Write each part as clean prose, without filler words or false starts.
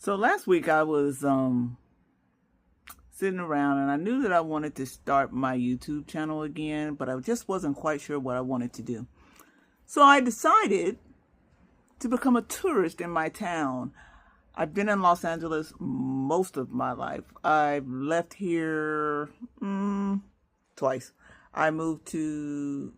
So last week I was sitting around and I knew that I wanted to start my YouTube channel again, but I just wasn't quite sure what I wanted to do. So I decided to become a tourist in my town. I've been in Los Angeles most of my life. I've left here twice. I moved to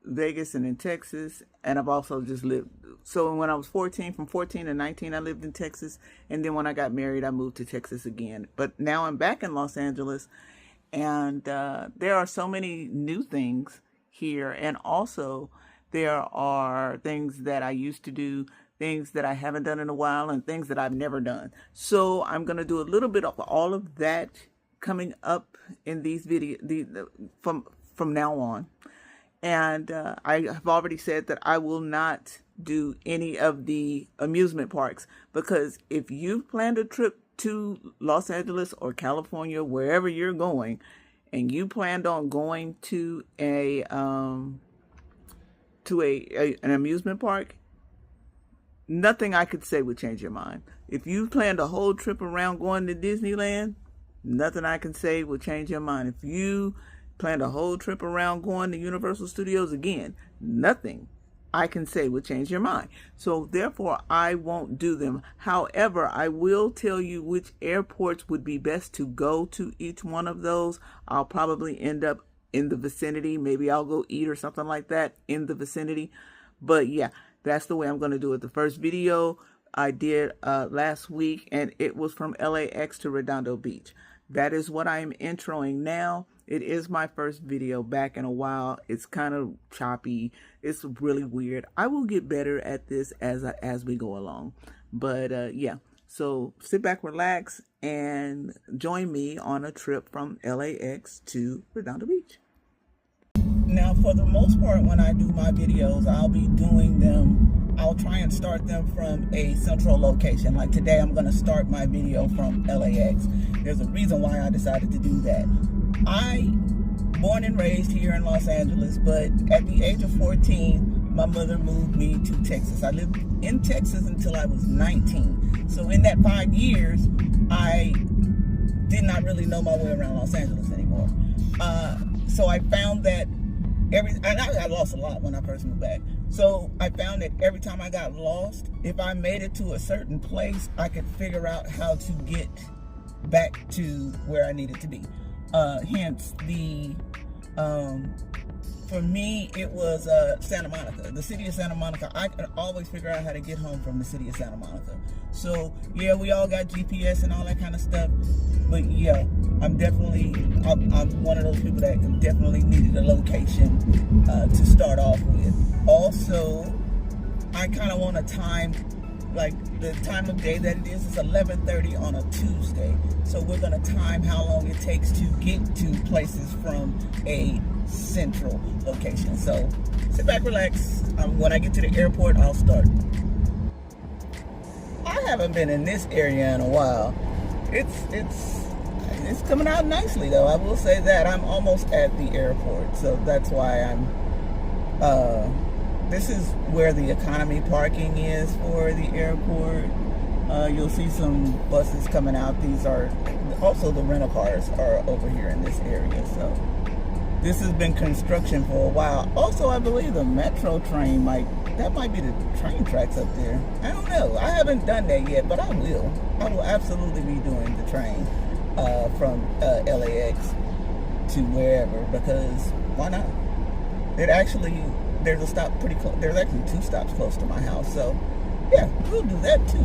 Vegas and in Texas, and I've also just lived. So when I was 14, from 14 to 19, I lived in Texas. And then when I got married, I moved to Texas again. But now I'm back in Los Angeles, and there are so many new things here. And also there are things that I used to do, things that I haven't done in a while, and things that I've never done. So I'm going to do a little bit of all of that coming up in these videos from now on. And I have already said that I will not do any of the amusement parks, because if you've planned a trip to Los Angeles or California, wherever you're going, and you planned on going to an amusement park, nothing I could say would change your mind. If you planned a whole trip around going to Disneyland, nothing I can say will change your mind. If you planned a whole trip around going to Universal Studios, again, nothing I can say will change your mind. So therefore, I won't do them. However, I will tell you which airports would be best to go to each one of those. I'll probably end up in the vicinity. Maybe I'll go eat or something like that in the vicinity. But yeah, that's the way I'm going to do it. The first video I did last week, and it was from LAX to Redondo Beach. That is what I am introing now. It is my first video back in a while. It's kind of choppy. It's really weird. I will get better at this as we go along. But yeah, so sit back, relax, and join me on a trip from LAX to Redondo Beach. Now, for the most part, when I do my videos, I'll be doing them, I'll try and start them from a central location. Like today, I'm going to start my video from LAX. There's a reason why I decided to do that. Born and raised here in Los Angeles, but at the age of 14, my mother moved me to Texas. I lived in Texas until I was 19. So in that 5 years, I did not really know my way around Los Angeles anymore. So I found that I lost a lot when I first moved back. So I found that every time I got lost, if I made it to a certain place, I could figure out how to get back to where I needed to be. Hence for me, it was Santa Monica, the city of Santa Monica. I could always figure out how to get home from the city of Santa Monica. So yeah, we all got GPS and all that kind of stuff. But yeah, I'm one of those people that definitely needed a location to start off with. Also, I kind of want a time, like the time of day that it is. It's 11:30 on a Tuesday. So we're going to time how long it takes to get to places from a central location. So sit back, relax. When I get to the airport, I'll start. I haven't been in this area in a while. It's coming out nicely, though. I will say that. I'm almost at the airport, so that's why I'm this is where the economy parking is for the airport. You'll see some buses coming out. These are also the rental cars are over here in this area. So this has been construction for a while. Also, I believe the metro train might be the train tracks up there. I don't know. I haven't done that yet, but I will. I will absolutely be doing the train from LAX to wherever, because why not? There's a stop pretty close. There's actually 2 stops close to my house. So yeah, we'll do that too.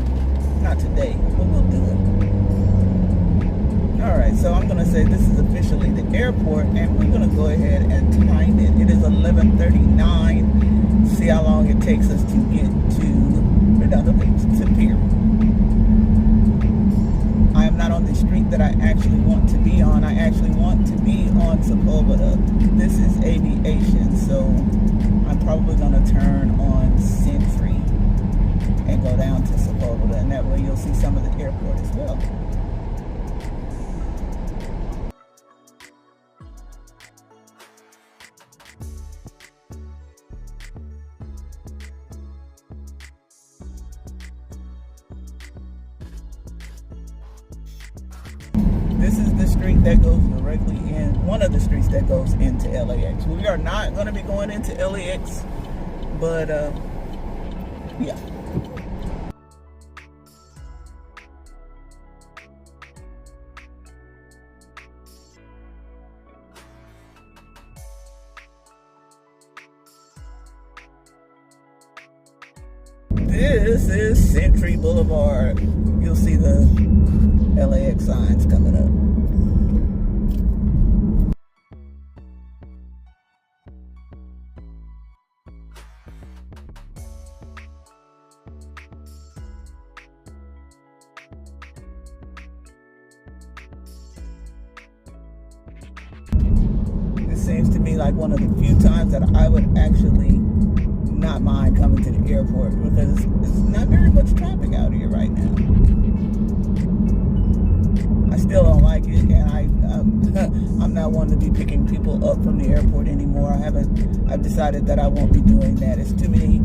Not today, but we'll do it. All right, so I'm going to say this is officially the airport, and we're going to go ahead and time it. It is 11:39. See how long it takes us to get to Redondo Beach, to the pier. I am not on the street that I actually want to be on. I actually want to be on Sepulveda. This is aviation, so I'm probably going to turn on Century and go down to Sepulveda, and that way you'll see some of the airport as well. This is the street that goes directly in, one of the streets that goes into LAX. We are not going to be going into LAX, but yeah. This is Century Boulevard. You'll see the LAX signs coming up. This seems to me like one of the few times that I would actually not mind coming to the airport, because there's not very much traffic out here right now. I still don't like it, and I'm not one to be picking people up from the airport anymore. I've decided that I won't be doing that. It's too many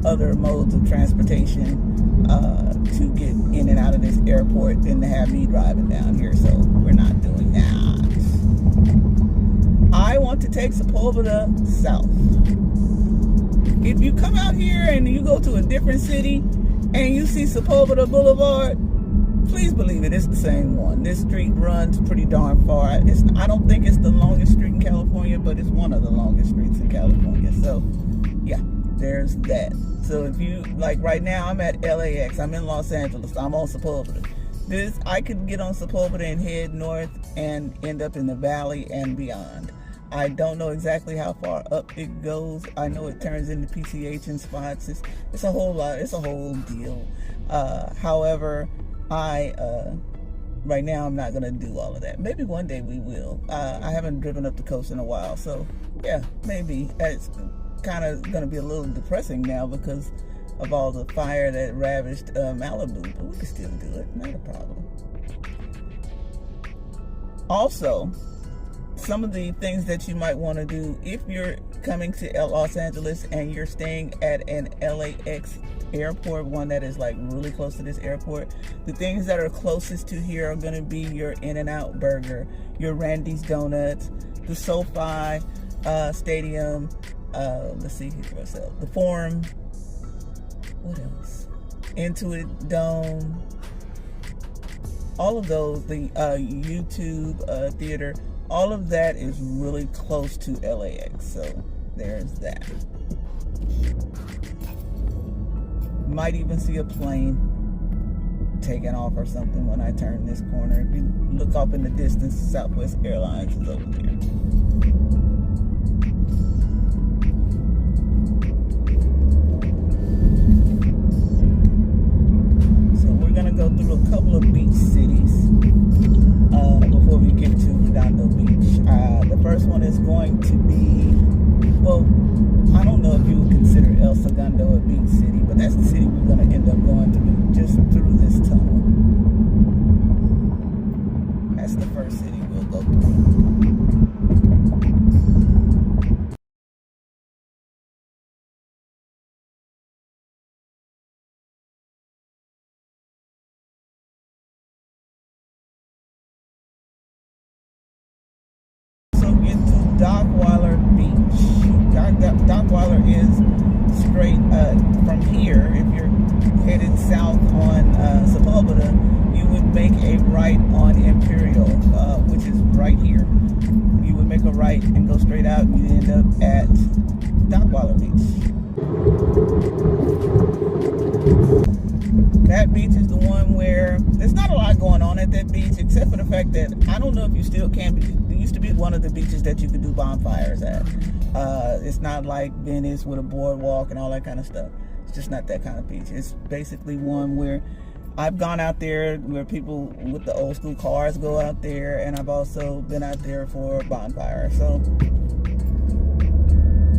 other modes of transportation to get in and out of this airport than to have me driving down here, so we're not doing that. I want to take Sepulveda south. If you come out here and you go to a different city and you see Sepulveda Boulevard, please believe it, it's the same one. This street runs pretty darn far. I don't think it's the longest street in California, but it's one of the longest streets in California. So, yeah, there's that. So if you, like right now, I'm at LAX. I'm in Los Angeles. I'm on Sepulveda. I could get on Sepulveda and head north and end up in the valley and beyond. I don't know exactly how far up it goes. I know it turns into PCH in spots. It's a whole lot. It's a whole deal. However, right now I'm not going to do all of that. Maybe one day we will. I haven't driven up the coast in a while. So, yeah, maybe. It's kind of going to be a little depressing now because of all the fire that ravaged Malibu. But we can still do it. Not a problem. Also, some of the things that you might want to do if you're coming to Los Angeles and you're staying at an LAX airport, one that is like really close to this airport, the things that are closest to here are going to be your In-N-Out Burger, your Randy's Donuts, the SoFi Stadium, let's see here what's up, the Forum, what else, Intuit Dome, all of those, the YouTube Theater. All of that is really close to LAX, so there's that. Might even see a plane taking off or something when I turn this corner. If you look up in the distance, Southwest Airlines is over there. So we're gonna go through a couple of beach cities before we get to Redondo Beach. The first one is going to be, well, I don't know if you would consider El Segundo a beach city, but that's the city we're going to end up going through, just through this tunnel. That's the first city we'll go through. Dockweiler Beach. Dockweiler is straight from here. If you're headed south on Sepulveda, you would make a right on Imperial, which is right here. You would make a right and go straight out, and you end up at Dockweiler Beach. That beach is the one where there's not a lot going on at that beach, except for the fact that I don't know if you still can, but it used to be one of the beaches that you could do bonfires at. It's not like Venice with a boardwalk and all that kind of stuff. It's just not that kind of beach. It's basically one where I've gone out there where people with the old school cars go out there, and I've also been out there for a bonfire. So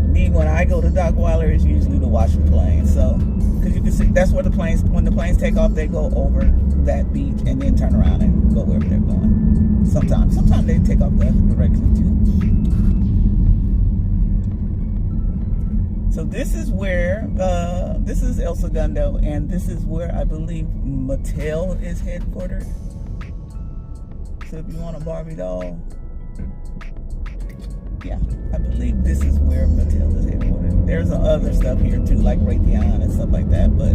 me, when I go to Dockweiler, it's usually to watch the planes. So, because you can see, that's where the planes, when the planes take off, they go over that beach and then turn around and go wherever they're going. Sometimes they take off the other direction too. So this is where, this is El Segundo, and this is where I believe Mattel is headquartered. So if you want a Barbie doll, yeah, I believe this is where Matilda's headquartered. There's other stuff here too, like Raytheon and stuff like that, but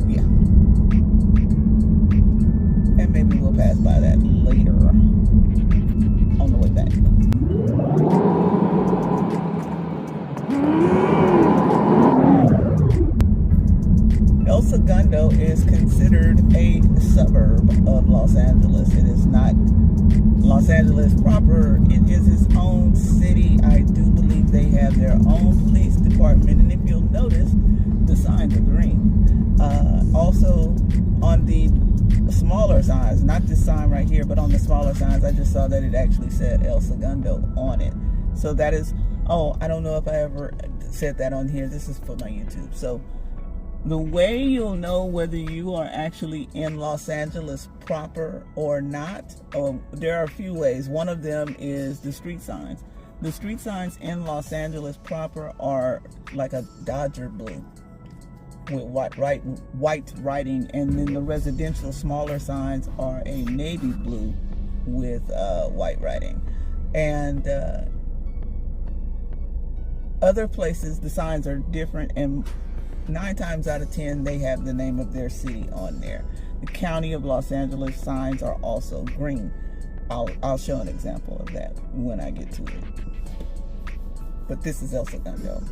yeah. And maybe we'll pass by that later on the way back. El Segundo is considered a suburb of Los Angeles. It is not Los Angeles proper. It is its own city. I do believe they have their own police department, and if you'll notice, the signs are green. Also, on the smaller signs, not this sign right here, but on the smaller signs, I just saw that it actually said El Segundo on it. So that is, oh, I don't know if I ever said that on here. This is for my YouTube. So the way you'll know whether you are actually in Los Angeles proper or not, there are a few ways. One of them is the street signs. The street signs in Los Angeles proper are like a Dodger blue with white writing, and then the residential smaller signs are a navy blue with white writing. And other places, the signs are different, and 9 times out of 10, they have the name of their city on there. The County of Los Angeles signs are also green. I'll show an example of that when I get to it. But this is El Segundo.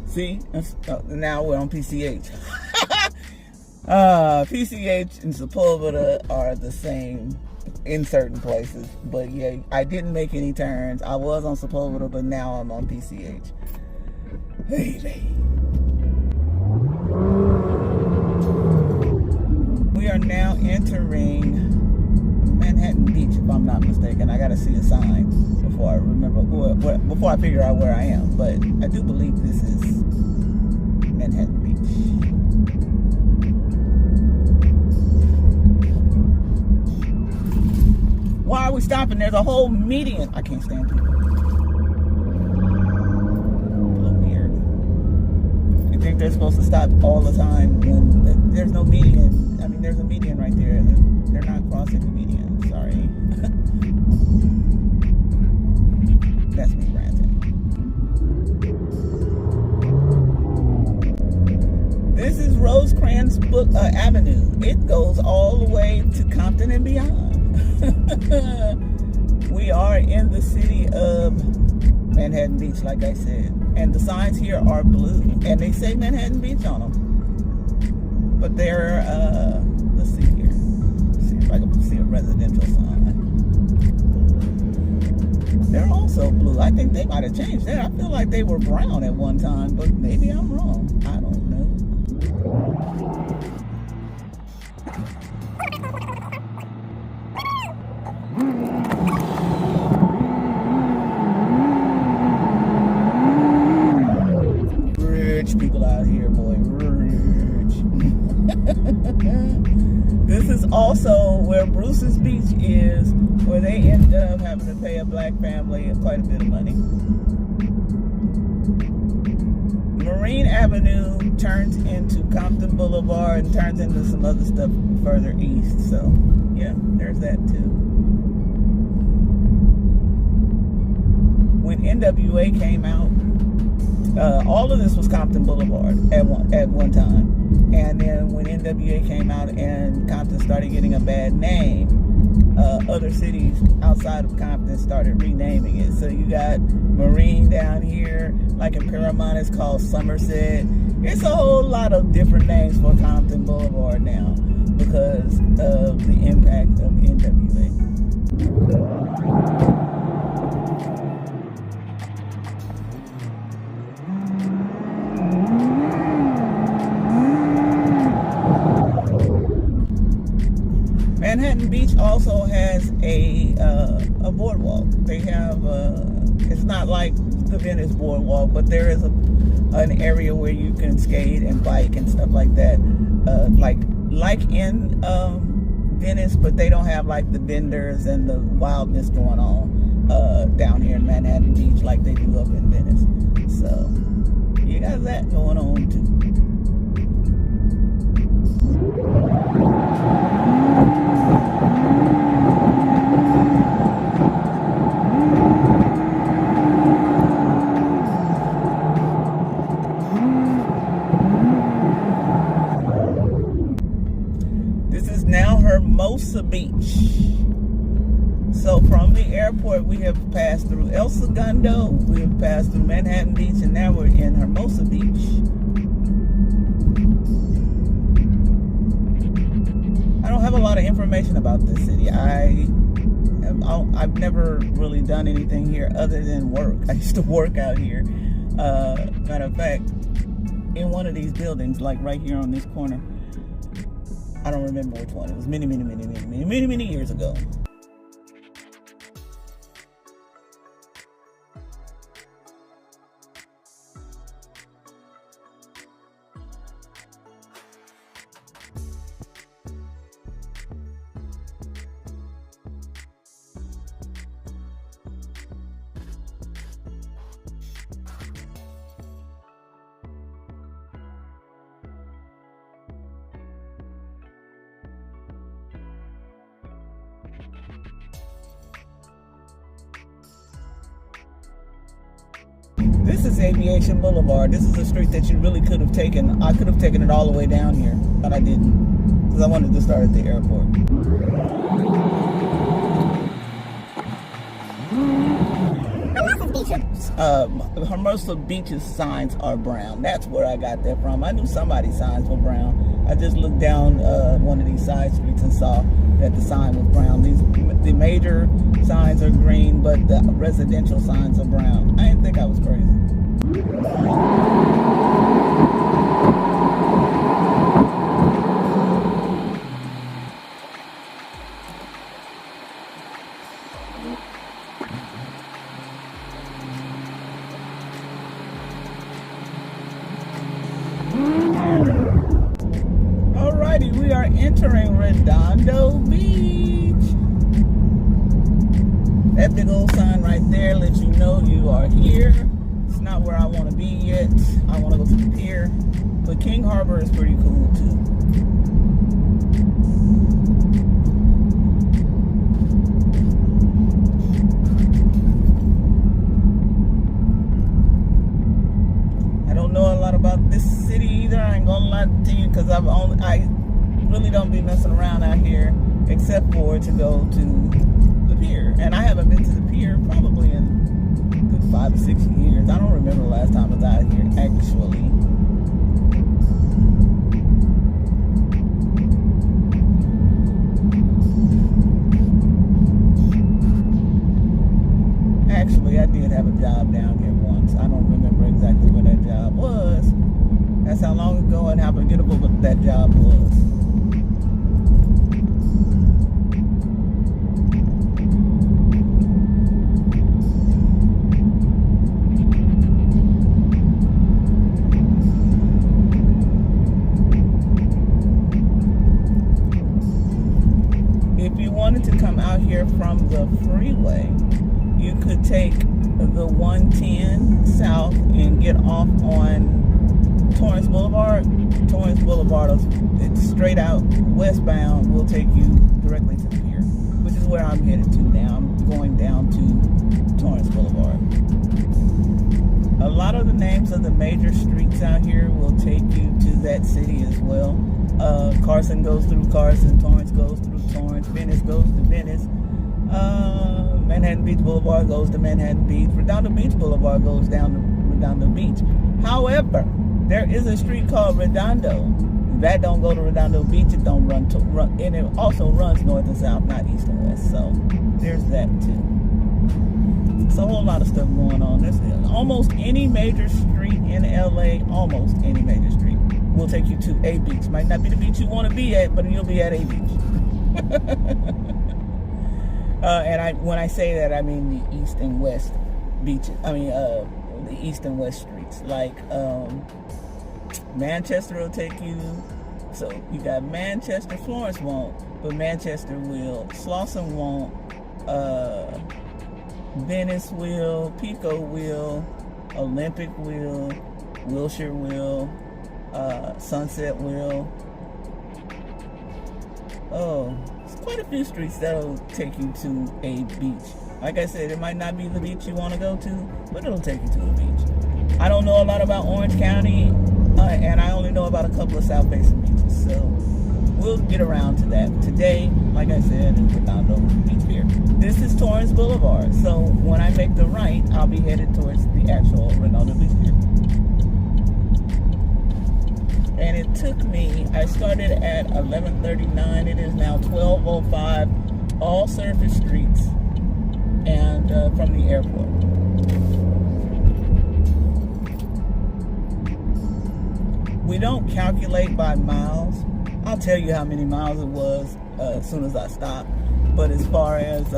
See, now we're on PCH. PCH and Sepulveda are the same in certain places. But yeah, I didn't make any turns. I was on Sepulveda, but now I'm on PCH. Hey. We are now entering Manhattan Beach, if I'm not mistaken. I gotta see a sign before I remember, before I figure out where I am. But I do believe this is Manhattan Beach. Why are we stopping? There's a whole median. I can't stand people. A little weird. You think they're supposed to stop all the time when there's no median? I mean, there's a median right there. They're not crossing the median. Sorry. That's me ranting. This is Rosecrans Avenue. It goes all the way to Compton and beyond. We are in the city of Manhattan Beach, like I said. And the signs here are blue. And they say Manhattan Beach on them. But they're, let's see here. Let's see if I can see a residential sign. They're also blue. I think they might have changed that. I feel like they were brown at one time, but maybe I'm wrong. I don't know. Rich people out here, boy. Rich. This is also where Bruce's Beach is, where they ended up having to pay a black family quite a bit of money. Marine Avenue turns into Compton Boulevard and turns into some other stuff further east. So, yeah, there's that too. When NWA came out, all of this was Compton Boulevard at one time. And then when NWA came out and Compton started getting a bad name, other cities outside of Compton started renaming it. So you got Marine down here, like in Paramount, it's called Somerset. It's a whole lot of different names for Compton Boulevard now because of the impact of NWA. Manhattan Beach also has a boardwalk. They have it's not like the Venice boardwalk, but there is an area where you can skate and bike and stuff like that, like in Venice, but they don't have like the vendors and the wildness going on down here in Manhattan Beach like they do up in Venice. So you got that going on too. This is now Hermosa Beach. So from the airport, we have passed through El Segundo, we have passed through Manhattan Beach, and now we're in Hermosa Beach. I don't have a lot of information about this city. I've never really done anything here other than work. I used to work out here. Matter of fact, in one of these buildings, like right here on this corner. I don't remember which one. It was many years ago. This is Aviation Boulevard. This is a street that you really could have taken. I could have taken it all the way down here, but I didn't, because I wanted to start at the airport. Hermosa Beach's signs are brown. That's where I got that from. I knew somebody's signs were brown. I just looked down one of these side streets and saw that the sign was brown. The major signs are green, but the residential signs are brown. I didn't think I was crazy. Alrighty, we are entering Redondo Beach. That big old sign right there lets you know you are here. It's not where I want to be yet. I want to go to the pier. But King Harbor is pretty cool too. I don't know a lot about this city either. I ain't gonna lie to you, because I really don't be messing around out here except for to go to the pier. And I haven't been to the pier probably in good 5 or 6 years. I don't remember the last time I was out here actually. Actually, I did have a job down here once. I don't remember exactly where that job was. That's how long ago and how forgettable that job was. If you wanted to come out here from the freeway, you could take the 110 south and get off on Torrance Boulevard. Torrance Boulevard, it's straight out westbound, will take you directly to the pier, which is where I'm headed to now. I'm going down to Torrance Boulevard. A lot of the names of the major streets out here will take you to that city as well. Carson goes through Carson, Torrance goes through Torrance, Venice goes to Venice. Manhattan Beach Boulevard goes to Manhattan Beach. Redondo Beach Boulevard goes down to Redondo Beach. However, there is a street called Redondo that don't go to Redondo Beach. It don't run, and it also runs north and south, not east and west. So there's that too. It's a whole lot of stuff going on. There's almost any major street in LA. Almost any major street will take you to a beach. Might not be the beach you want to be at, but you'll be at a beach. When I say that, I mean the east and west beaches. I mean, the east and west streets. Like Manchester will take you. So you got Manchester. Florence won't, but Manchester will. Slauson won't. Venice will. Pico will. Olympic will. Wilshire will. Sunset will. Oh, it's quite a few streets that'll take you to a beach. Like I said, it might not be the beach you want to go to, but it'll take you to a beach. I don't know a lot about Orange County, and I only know about a couple of South Basin beaches, so we'll get around to that. Today, like I said, is Redondo Beach Pier. This is Torrance Boulevard, so when I make the right, I'll be headed towards the actual Redondo Beach Pier. And it took me, I started at 11:39, it is now 12:05, all surface streets, and from the airport. We don't calculate by miles. I'll tell you how many miles it was as soon as I stop. But as far as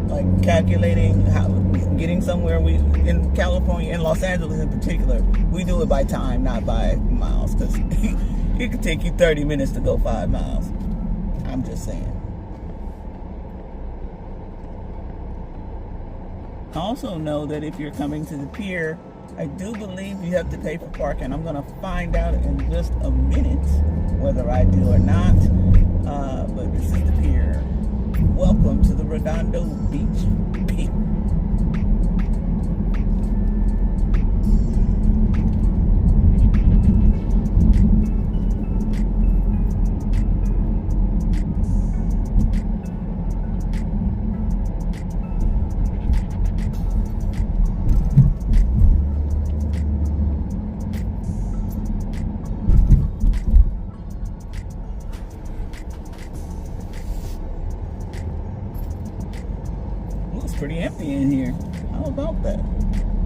like calculating how getting somewhere, we in California, in Los Angeles in particular, we do it by time, not by miles, because it could take you 30 minutes to go 5 miles. I'm just saying. I also know that if you're coming to the pier, I do believe you have to pay for parking. I'm going to find out in just a minute whether I do or not. But this is the pier. Welcome to the Redondo Beach Pier. Pretty empty in here. How about that?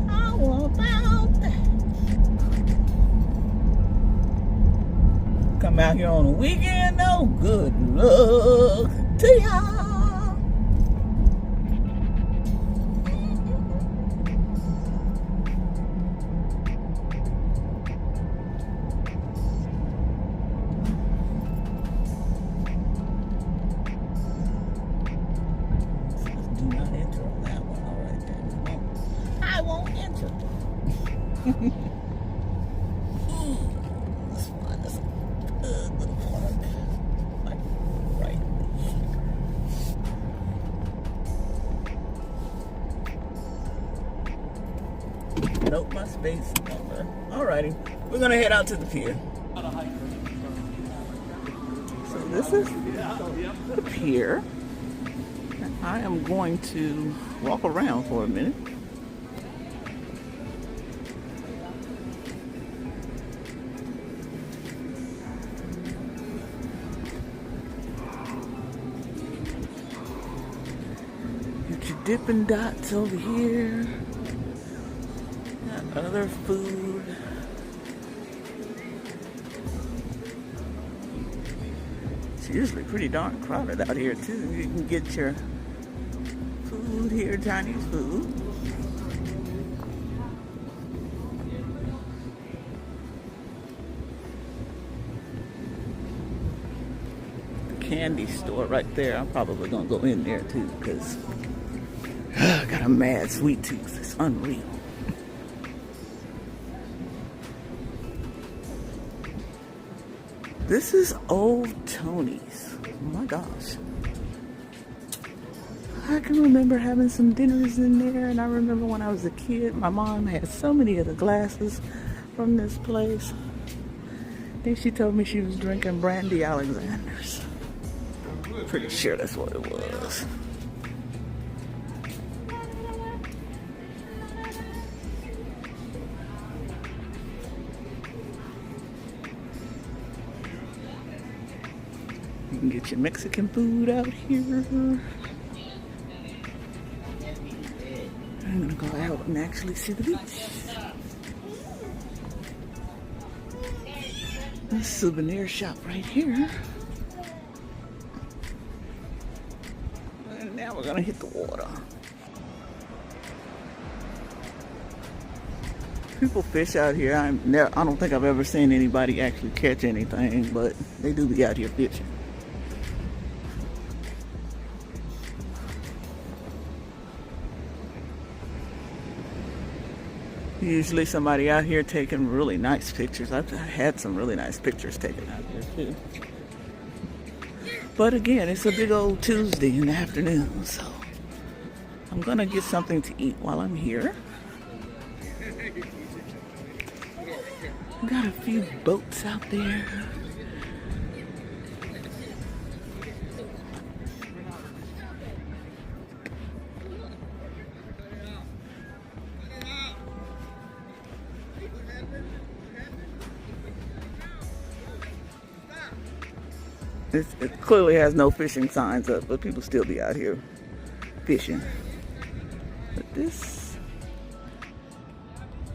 How about that? Come out here on a weekend though. Good luck to y'all. Let's find us a good little park. Like right here. Nope, my space number. Alrighty, we're gonna head out to the pier. So this is the pier. I am going to walk around for a minute. Dippin' Dots over here. Got other food. It's usually pretty darn crowded out here too. You can get your food here, Chinese food. The candy store right there. I'm probably gonna go in there too because I got a mad sweet tooth. It's unreal. This is Old Tony's. Oh my gosh. I can remember having some dinners in there, and I remember when I was a kid, my mom had so many of the glasses from this place. I think she told me she was drinking Brandy Alexander's. Pretty sure that's what it was. You can get your Mexican food out here. I'm gonna go out and actually see the beach. A souvenir shop right here. And Now we're gonna hit the water. People fish out here. I don't think I've ever seen anybody actually catch anything, but they do be out here fishing. Usually somebody out here taking really nice pictures. I've had some really nice pictures taken out here too. But again, it's a big old Tuesday in the afternoon, so I'm gonna get something to eat while I'm here. Got a few boats out there. It clearly has no fishing signs up, but people still be out here fishing. But this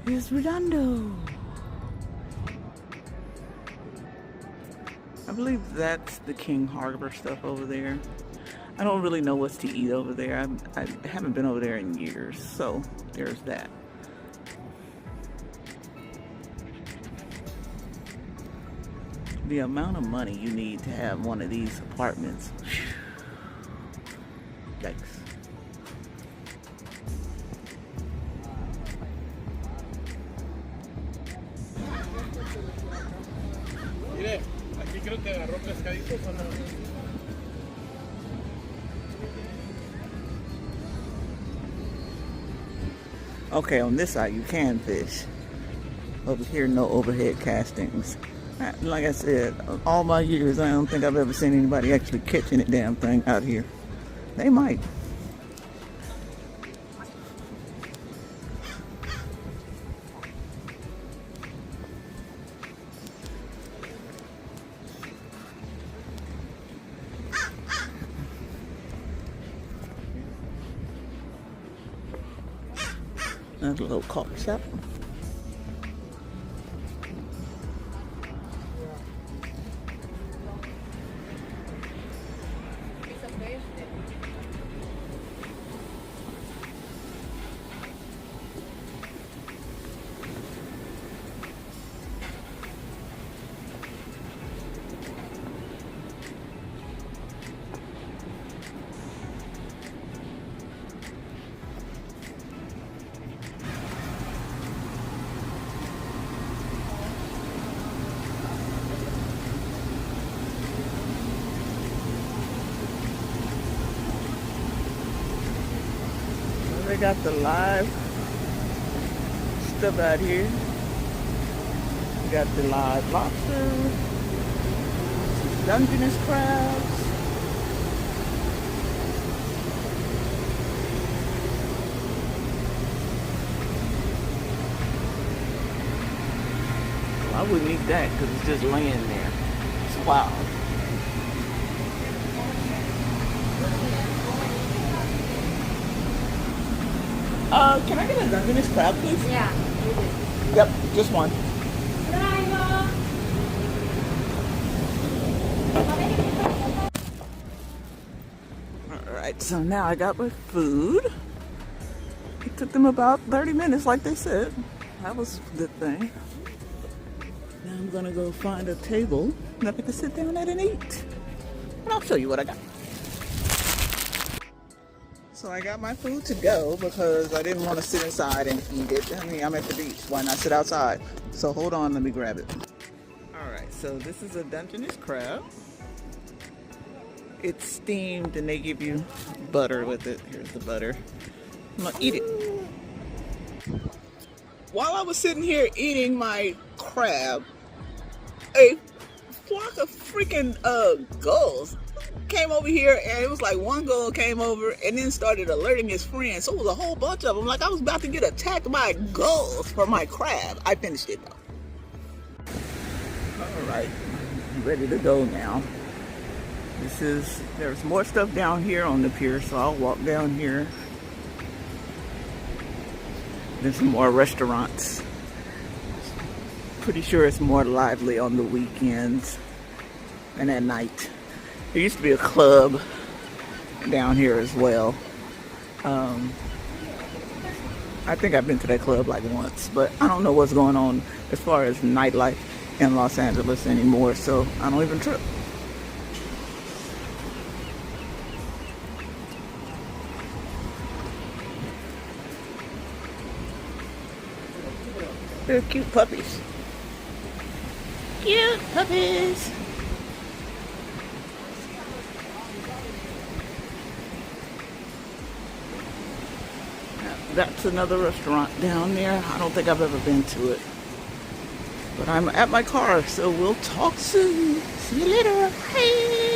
is Redondo. I believe that's the King Harbor stuff over there. I don't really know what's to eat over there. I haven't been over there in years, so there's that. The amount of money you need to have one of these apartments. Yikes. Mire, aquí creo que agarró pescaditos o no. Okay, on this side you can fish. Over here, no overhead castings. Like I said, all my years, I don't think I've ever seen anybody actually catching a damn thing out here. They might. Another little coffee shop. They got the live stuff out here. We got the live lobster, some Dungeness crabs. Well, I wouldn't eat that because it's just laying there. It's wild. Can I get a Dungeness crab, please? Yeah. Yep, just one. Alright, so now I got my food. It took them about 30 minutes, like they said. That was a good thing. Now I'm gonna go find a table that I can sit down at and eat. And I'll show you what I got. So I got my food to go because I didn't want to sit inside and eat it. I mean, I'm at the beach. Why not sit outside? So hold on, let me grab it. Alright, so this is a Dungeness crab. It's steamed and they give you butter with it. Here's the butter. I'm gonna eat it. While I was sitting here eating my crab, a flock of freaking gulls came over here, and it was like one gull came over and then started alerting his friends. So it was a whole bunch of them. Like I was about to get attacked by gulls for my crab. I finished it though. Alright, I'm ready to go now. There's more stuff down here on the pier, so I'll walk down here. There's some more restaurants. Pretty sure it's more lively on the weekends and at night. There used to be a club down here as well. I think I've been to that club like once, but I don't know what's going on as far as nightlife in Los Angeles anymore, so I don't even trip. They're cute puppies. Cute puppies. That's another restaurant down there. I don't think I've ever been to it. But I'm at my car, so we'll talk soon. See you later. Bye.